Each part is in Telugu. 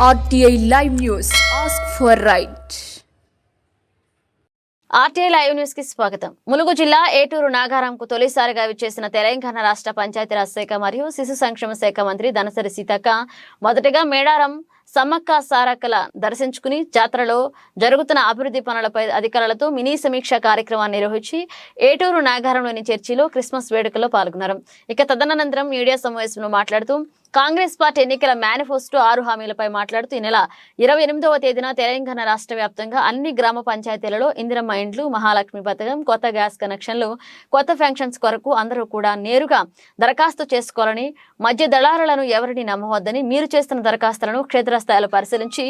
RTI Live News. Ask for right. RTI live news కి స్వాగతం. ములుగు జిల్లా ఏటూరు నాగారంకు తొలిసారిగా విచ్చేసిన తెలంగాణ రాష్ట్ర పంచాయతీరాజ్ శాఖ మరియు శిశు సంక్షేమ శాఖ మంత్రి ధనసరి సీతక్క మొదటగా మేడారం సమ్మక్క సారక్కల దర్శించుకుని జాతరలో జరుగుతున్న అభివృద్ధి పనులపై అధికారులతో మినీ సమీక్ష కార్యక్రమాన్ని నిర్వహించి ఏటూరు నాగారంలోని చర్చిలో క్రిస్మస్ వేడుకల్లో పాల్గొన్నారు. ఇక తదనంతరం మీడియా సమావేశంలో మాట్లాడుతూ కాంగ్రెస్ పార్టీ ఎన్నికల మేనిఫెస్టో 6 హామీలపై మాట్లాడుతూ ఈ నెల 28వ తేదీన తెలంగాణ రాష్ట్ర వ్యాప్తంగా అన్ని గ్రామ పంచాయతీలలో ఇందిరమ్మ ఇండ్లు, మహాలక్ష్మి పథకం, కొత్త గ్యాస్ కనెక్షన్లు, కొత్త ఫంక్షన్స్ కొరకు అందరూ కూడా నేరుగా దరఖాస్తు చేసుకోవాలని, మధ్య దళారులను ఎవరిని నమ్మవద్దని, మీరు చేస్తున్న దరఖాస్తులను క్షేత్రస్థాయిలో పరిశీలించి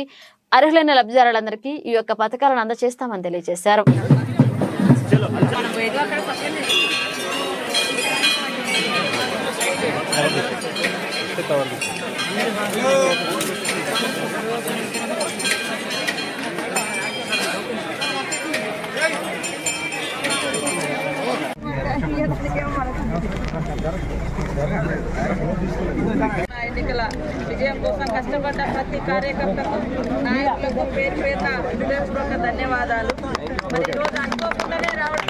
అర్హులైన లబ్ధిదారులందరికీ ఈ యొక్క పథకాలను అందజేస్తామని తెలియజేశారు. ఎన్నికల విజయం కోసం కష్టపడ్డ ప్రతి కార్యకర్తకు, నాయకులకు పేరు పేరున హృదయపూర్వక ధన్యవాదాలు. మరి ఈరోజు అనుకోకుండానే రావడం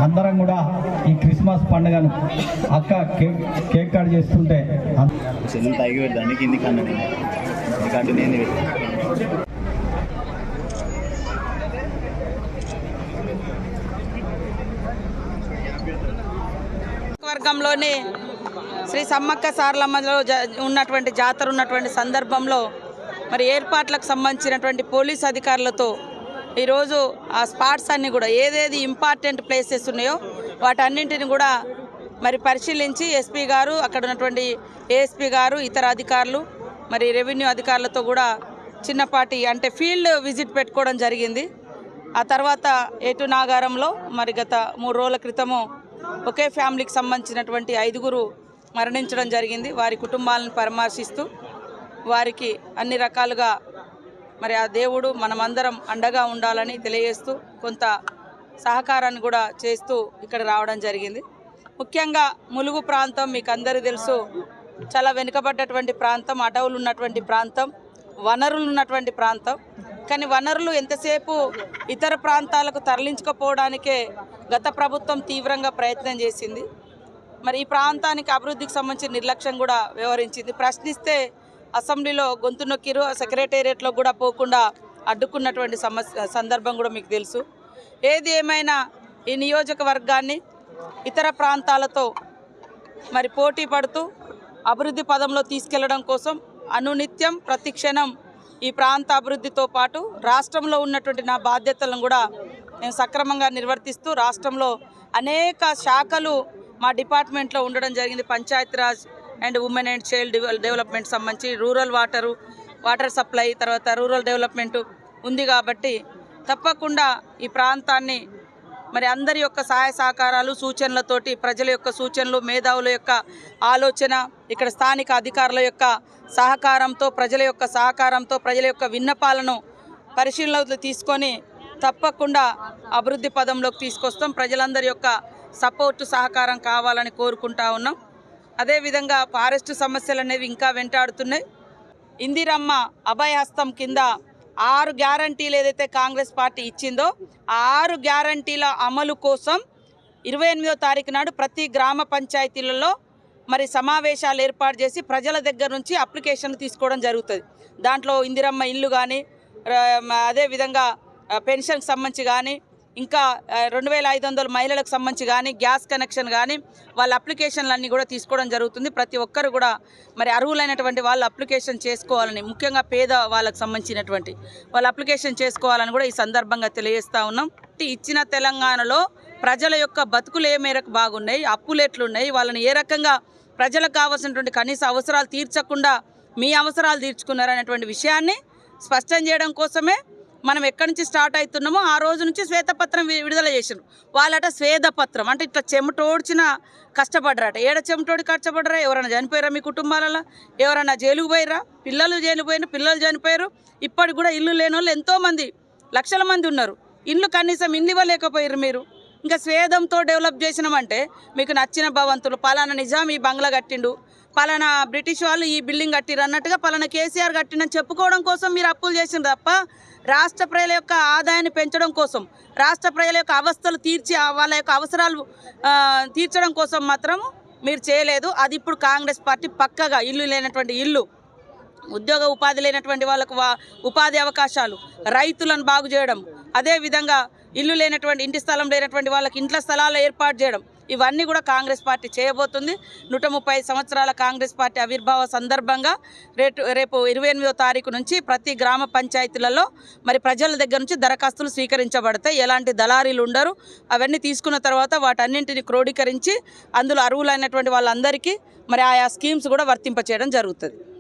అందరం కూడా ఈ క్రిస్మస్ పండుగను అక్క కేక్ కట్ చేస్తుంటే తగ్గి పెడతాను కింది కంటే నేను వర్గంలోని శ్రీ సమ్మక్క సారలమ్మలో ఉన్నటువంటి జాతర ఉన్నటువంటి సందర్భంలో మరి ఏర్పాట్లకు సంబంధించినటువంటి పోలీస్ అధికారులతో ఈరోజు ఆ స్పాట్స్ అన్నీ కూడా ఏదేది ఇంపార్టెంట్ ప్లేసెస్ ఉన్నాయో వాటన్నింటిని కూడా మరి పరిశీలించి ఎస్పీ గారు, అక్కడ ఉన్నటువంటి ఏఎస్పీ గారు, ఇతర అధికారులు, మరి రెవెన్యూ అధికారులతో కూడా చిన్నపాటి అంటే ఫీల్డ్ విజిట్ పెట్టుకోవడం జరిగింది. ఆ తర్వాత ఏటూరు నాగారంలో మరి గత 3 రోజుల క్రితము ఒకే ఫ్యామిలీకి సంబంధించినటువంటి 5గురు మరణించడం జరిగింది. వారి కుటుంబాలను పరామర్శిస్తూ వారికి అన్ని రకాలుగా మరి ఆ దేవుడు మనమందరం అండగా ఉండాలని తెలియజేస్తూ కొంత సహకారాన్ని కూడా చేస్తూ ఇక్కడ రావడం జరిగింది. ముఖ్యంగా ములుగు ప్రాంతం మీకు అందరూ తెలుసు, చాలా వెనుకబడ్డటువంటి ప్రాంతం, అడవులు ఉన్నటువంటి ప్రాంతం, వనరులు ఉన్నటువంటి ప్రాంతం. కానీ వనరులు ఎంతసేపు ఇతర ప్రాంతాలకు తరలించకపోవడానికే గత ప్రభుత్వం తీవ్రంగా ప్రయత్నం చేసింది. మరి ఈ ప్రాంతానికి అభివృద్ధికి సంబంధించిన నిర్లక్ష్యం కూడా వ్యవహరించింది. ప్రశ్నిస్తే అసెంబ్లీలో గొంతు నొక్కిరు, సెక్రటేరియట్లో కూడా పోకుండా అడ్డుకున్నటువంటి సందర్భం కూడా మీకు తెలుసు. ఏది ఏమైనా ఈ నియోజకవర్గాన్ని ఇతర ప్రాంతాలతో మరి పోటీ పడుతూ అభివృద్ధి పదంలో తీసుకెళ్లడం కోసం అనునిత్యం ప్రతి క్షణం ఈ ప్రాంత అభివృద్ధితో పాటు రాష్ట్రంలో ఉన్నటువంటి నా బాధ్యతలను కూడా నేను సక్రమంగా నిర్వర్తిస్తూ రాష్ట్రంలో అనేక శాఖలు మా డిపార్ట్మెంట్లో ఉండడం జరిగింది. Panchayati Raj and women and child development సంబంధించి రూరల్ వాటర్ సప్లై, తర్వాత రూరల్ డెవలప్మెంట్ ఉంది. కాబట్టి తప్పకుండా ఈ ప్రాంతాన్ని మరి అందరి యొక్క సహాయ సహకారాలు, సూచనలతోటి, ప్రజల యొక్క సూచనలు, మేధావుల యొక్క ఆలోచన, ఇక్కడ స్థానిక అధికారుల యొక్క సహకారంతో, ప్రజల యొక్క సహకారంతో, ప్రజల యొక్క విన్నపాలను పరిశీలనలో తీసుకొని తప్పకుండా అభివృద్ధి పదంలోకి తీసుకొస్తాం. ప్రజలందరి యొక్క సపోర్టు, సహకారం కావాలని కోరుకుంటా ఉన్నాం. అదేవిధంగా ఫారెస్ట్ సమస్యలు అనేవి ఇంకా వెంటాడుతున్నాయి. ఇందిరమ్మ అభయహస్తం కింద 6 గ్యారంటీలు ఏదైతే కాంగ్రెస్ పార్టీ ఇచ్చిందో ఆ 6 గ్యారంటీల అమలు కోసం 28వ తారీఖు నాడు ప్రతి గ్రామ పంచాయతీలలో మరి సమావేశాలు ఏర్పాటు చేసి ప్రజల దగ్గర నుంచి అప్లికేషన్లు తీసుకోవడం జరుగుతుంది. దాంట్లో ఇందిరమ్మ ఇల్లు కానీ, అదేవిధంగా పెన్షన్కి సంబంధించి కానీ, ఇంకా 2500 మహిళలకు సంబంధించి కానీ, గ్యాస్ కనెక్షన్ కానీ వాళ్ళ అప్లికేషన్లన్నీ కూడా తీసుకోవడం జరుగుతుంది. ప్రతి ఒక్కరు కూడా మరి అర్హులైనటువంటి వాళ్ళు అప్లికేషన్ చేసుకోవాలని, ముఖ్యంగా పేద వాళ్ళకు సంబంధించినటువంటి వాళ్ళు అప్లికేషన్ చేసుకోవాలని కూడా ఈ సందర్భంగా తెలియజేస్తూ ఉన్నాం. ఇచ్చిన తెలంగాణలో ప్రజల యొక్క బతుకులు ఏ మేరకు బాగున్నాయి, అప్పులు ఎట్లున్నాయి, వాళ్ళని ఏ రకంగా ప్రజలకు కావాల్సినటువంటి కనీస అవసరాలు తీర్చకుండా మీ అవసరాలు తీర్చుకున్నారనేటువంటి విషయాన్ని స్పష్టం చేయడం కోసమే మనం ఎక్కడి నుంచి స్టార్ట్ అవుతున్నామో ఆ రోజు నుంచి శ్వేతపత్రం విడుదల చేసారు. వాళ్ళట శ్వేతపత్రం అంటే ఇట్లా చెమటోడ్చిన కష్టపడ్డారట. ఏడ చెమటోడి కష్టపడ్డరా? ఎవరైనా చనిపోయారా? మీ కుటుంబాలలో ఎవరైనా జైలుకు పోయిరా? పిల్లలు చనిపోయిన పిల్లలు చనిపోయారు. ఇప్పటికి కూడా ఇల్లు లేని వాళ్ళు ఎంతోమంది లక్షల మంది ఉన్నారు. ఇల్లు కనీసం ఇల్లు ఇవ్వలేకపోయారు మీరు. ఇంకా స్వేదంతో డెవలప్ చేసినామంటే మీకు నచ్చిన భవంతులు పలానా నిజాం ఈ బంగ్లా కట్టిండు, పలానా బ్రిటిష్ వాళ్ళు ఈ బిల్డింగ్ కట్టిరు అన్నట్టుగా పలానా కేసీఆర్ కట్టిండని చెప్పుకోవడం కోసం మీరు అప్పులు చేసిండ్రు తప్ప రాష్ట్ర ప్రజల యొక్క ఆదాయాన్ని పెంచడం కోసం, రాష్ట్ర ప్రజల యొక్క అవస్థలు తీర్చి వాళ్ళ యొక్క అవసరాలు తీర్చడం కోసం మాత్రం మీరు చేయలేదు. అది ఇప్పుడు కాంగ్రెస్ పార్టీ పక్కగా ఇల్లు లేనటువంటి ఇల్లు, ఉద్యోగ ఉపాధి లేనటువంటి వాళ్ళకు ఉపాధి అవకాశాలు, రైతులను బాగు చేయడం, అదేవిధంగా ఇల్లు లేనటువంటి ఇంటి స్థలం లేనటువంటి వాళ్ళకి ఇంట్ల స్థలాలు ఏర్పాటు చేయడం, ఇవన్నీ కూడా కాంగ్రెస్ పార్టీ చేయబోతుంది. 130 సంవత్సరాల కాంగ్రెస్ పార్టీ ఆవిర్భావ సందర్భంగా రేపు 28వ తారీఖు నుంచి ప్రతి గ్రామ పంచాయతీలలో మరి ప్రజల దగ్గర నుంచి దరఖాస్తులు స్వీకరించబడతాయి. ఎలాంటి దళారీలు ఉండరు. అవన్నీ తీసుకున్న తర్వాత వాటన్నింటిని క్రోడీకరించి అందులో అర్హులైనటువంటి వాళ్ళందరికీ మరి ఆయా స్కీమ్స్ కూడా వర్తింపచేయడం జరుగుతుంది.